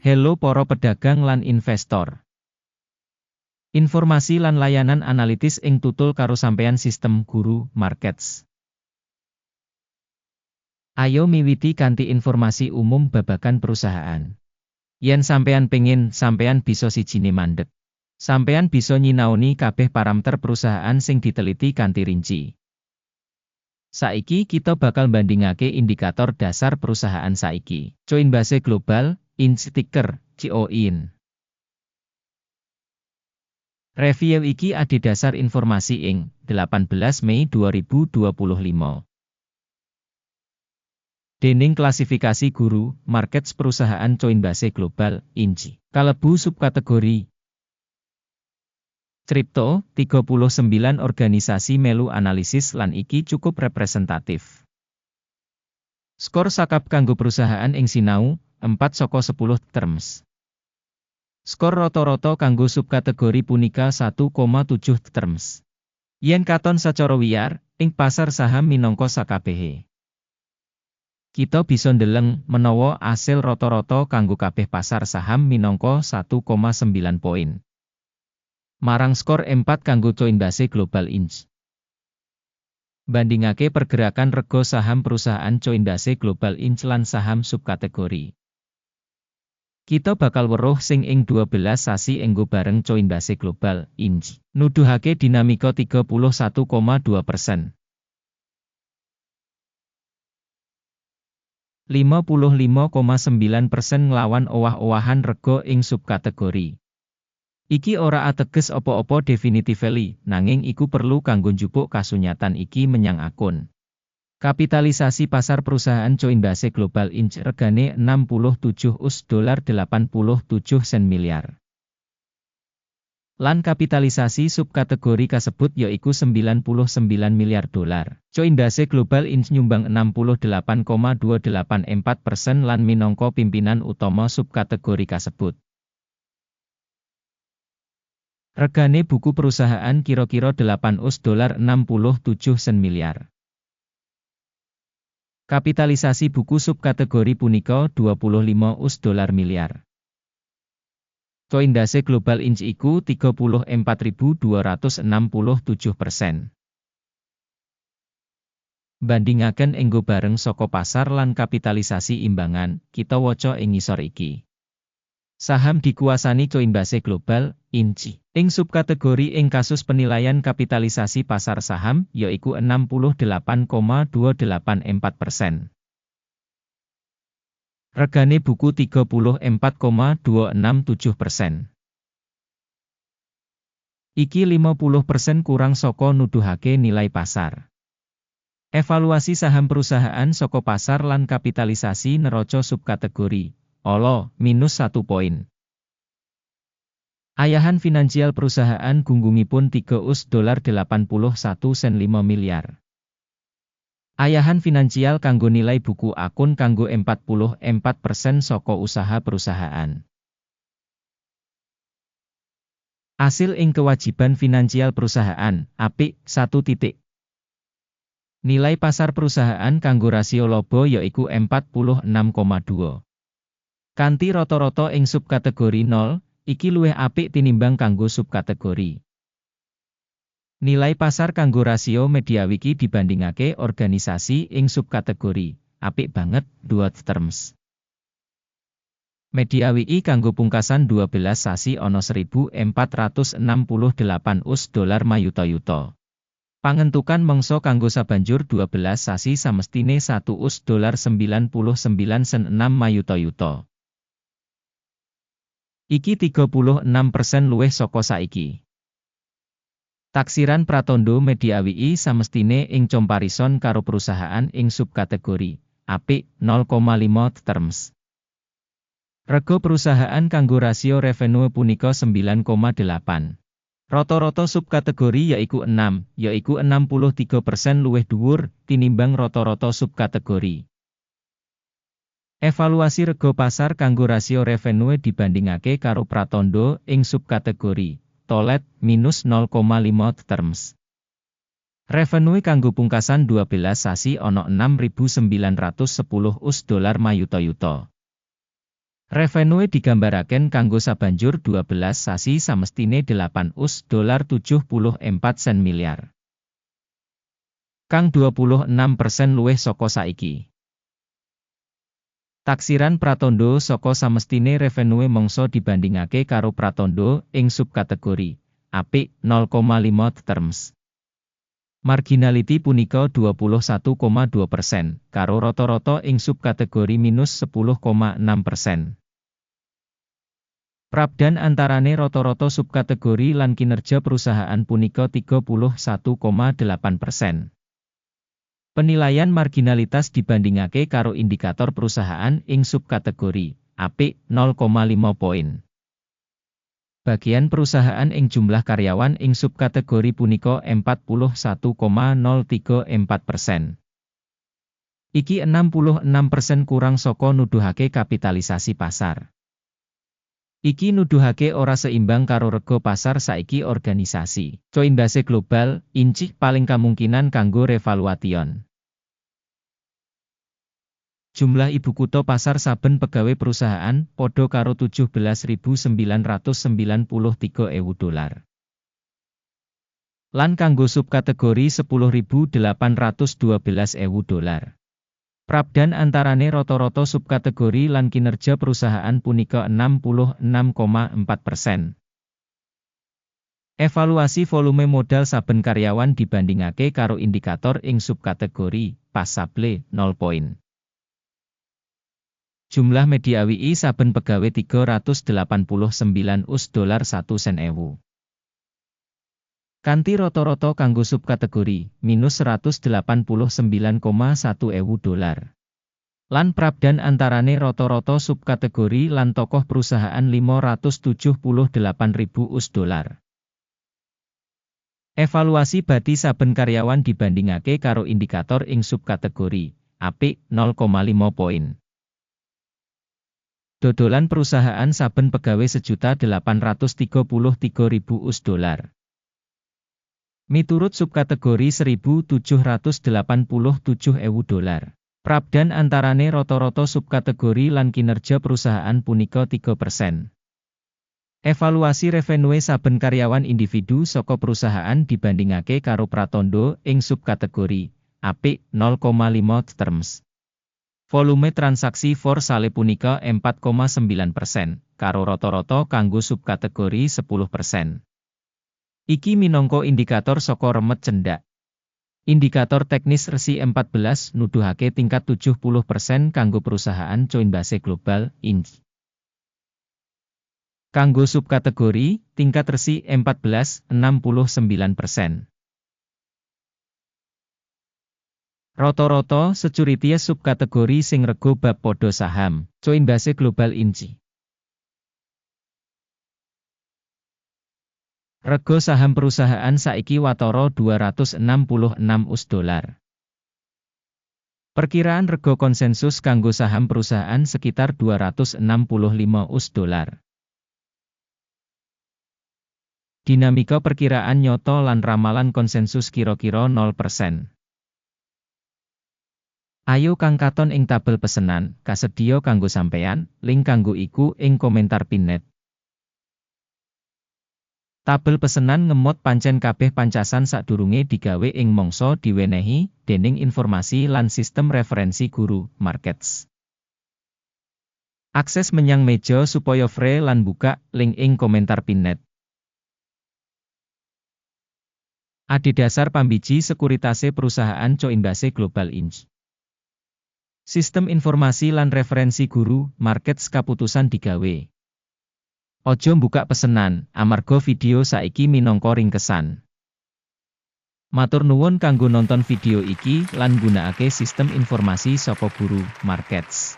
Hello para pedagang lan investor. Informasi lan layanan analitis ing tutul karo sampeyan sistem Guru Markets. Ayo miwiti kanthi informasi umum babagan perusahaan. Yen sampeyan pengin, sampeyan bisa sijine mandeg. Sampeyan bisa nyinaoni kabeh parameter perusahaan sing diteliti kanthi rinci. Saiki kita bakal bandingake indikator dasar perusahaan saiki. Coinbase Global, INC ticker, COIN. Review iki adhedhasar informasi ing 18 Mei 2025. Dening klasifikasi Guru Markets perusahaan Coinbase Global, INC, kalebu subkategori Kripto, 39 organisasi melu analisis lan iki cukup representatif. Skor sakap kanggo perusahaan ing sinau, 4/10 terms. Skor rata-rata kanggo subkategori punika 1,7 terms. Yen katon sacara wiyar, ing pasar saham minangka sakabehe. Kita bisa ndeleng menawa asil rata-rata kanggo kabeh pasar saham minangka 1,9 poin. Marang skor 4 kanggo Coinbase Global INC. Bandingake pergerakan rega saham perusahaan Coinbase Global INC lan saham subkategori. Kita bakal weruh sing ing 12 sasi enggo bareng Coinbase Global INC. Nuduhake dinamika 31,2%. 55,9% nglawan owah-owahan rega ing subkategori. Iki ora ateges apa-apa definitively, nanging iku perlu kanggo njupuk kasunyatan iki menyang akun. Kapitalisasi pasar perusahaan Coinbase Global INC regane $67,87 miliar. Lan kapitalisasi subkategori kasebut yaiku $99 miliar. Coinbase Global INC nyumbang 68,284% lan minangka pimpinan utama subkategori kasebut. Regane buku perusahaan kira-kira $8,67 miliar. Kapitalisasi buku subkategori punika $25 miliar. Coinbase Global INC iku 34.267%. Bandingaken enggo bareng saka pasar lan kapitalisasi imbangan, kita waca ing ngisor iki. Saham dikuasani Coinbase Global INC. Ing subkategori ing kasus penilaian kapitalisasi pasar saham, yaiku 68,284%. Regane buku 34,267%. Iki 50% kurang saka nuduhake nilai pasar. Evaluasi saham perusahaan saka pasar lan kapitalisasi neraca subkategori, olo, -1 poin. Ayahan finansial perusahaan gunggungipun $3,81,5 miliar. Ayahan finansial kanggo nilai buku akun kanggo 44% saka usaha perusahaan. Asil ing kewajiban finansial perusahaan, apik, 1. Nilai pasar perusahaan kanggo rasio laba yaiku 46,2. Kanthi rata-rata ing subkategori 0, iki luwih apik tinimbang kanggo subkategori. Nilai pasar kanggo rasio Mediawiki dibandingake organisasi ing subkategori, apik banget, 2 terms. Mediawiki kanggo pungkasan 12 sasi ana $1.468 mayuta-yuta. Pangentukan mangsa kanggo sabanjur 12 sasi samestine $1.99 mayuta-yuta. Iki 36% luwih saka saiki. Taksiran pratandha Mediawiki samestine ing comparison karo perusahaan ing subkategori, apik, 0,5 terms. Rega perusahaan kanggo rasio revenue punika 9,8. Rata-rata subkategori yaiku 6, yaiku 63% luwih dhuwur tinimbang rata-rata subkategori. Evaluasi rega pasar kanggo rasio revenue dibandingake karo pratandha ing subkategori, tolet, -0,5 terms. Revenue kanggo pungkasan 12 sasi ana $6.910 mayuta-yuta. Revenue digambaraken kanggo sabanjur 12 sasi samestine $8,74 sen miliar. Kang 26% luwih saka saiki. Taksiran pratandha saka samestine revenue mangsa dibandingake karo pratandha ing subkategori apik 0,5 terms. Marginality punika 21,2%, karo rata-rata ing subkategori minus 10,6%. Prabdan antarane rata-rata subkategori lan kinerja perusahaan punika 31,8%. Penilaian marginalitas dibandingake karo indikator perusahaan ing subkategori apik 0,5 poin. Bagian perusahaan ing jumlah karyawan ing subkategori punika 41,034%. Iki 66% kurang saka nuduhake kapitalisasi pasar. Iki nuduhake ora seimbang karo rega pasar saiki organisasi Coinbase Global Inc. paling kemungkinan kanggo revaluation. Jumlah ibu kutha pasar saben pegawai perusahaan padha karo $17.993.000. Lan kanggo subkategori $10.812.000. Prabdan antarane rata-rata subkategori lan kinerja perusahaan punika 66,4%. Evaluasi volume modal saben karyawan dibandingake karo indikator ing subkategori passable 0 poin. Jumlah media WI saben pegawai $389 $1.000. Kanthi rata-rata kanggo subkategori minus $189,100. Lan prabdan antarane rata-rata subkategori lan tokoh perusahaan $578.000. Evaluasi bati saben karyawan dibandingake karo indikator ing subkategori apik 0,5 poin. Dodolan perusahaan saben pegawai $1.833.000. Miturut subkategori $1.787.000. Prabdan antarane rata-rata subkategori lan kinerja perusahaan punika 3%. Evaluasi revenue saben karyawan individu saka perusahaan dibandingake karo pratandha ing subkategori apik 0,5 terms. Volume transaksi for sale punika 4,9%, karo rata-rata kanggo subkategori 10%. Iki minangka indikator saka remet cendak. Indikator teknis resi 14 nuduhake tingkat 70% kanggo perusahaan Coinbase Global Inc. Kanggo subkategori, tingkat resi 14, 69%. Rata-rata securities subkategori sing rego bab padha saham, Coinbase Global Inc. Rego saham perusahaan saiki watara $266. Perkiraan rego konsensus kanggo saham perusahaan sekitar $265. Dinamika perkiraan nyoto lan ramalan konsensus kira-kira 0%. Ayo kang katon ing tabel pesenan, kasedhiya kanggo sampeyan, link kanggo iku ing komentar pinnet. Tabel pesenan ngemot pancen kabeh pancasan sadurunge digawe ing mangsa diwenehi dening informasi lan sistem referensi guru markets. Akses menyang meja supaya free lan buka link ing komentar pinnet. Adhedhasar pambiji sekuritase perusahaan Coinbase Global Inc. Sistem informasi lan referensi guru markets kaputusan digawe. Ojo mbukak pesenan, amarga video saiki minangka ringkesan. Matur nuwun kanggo nonton video iki lan gunakake sistem informasi saka guru markets.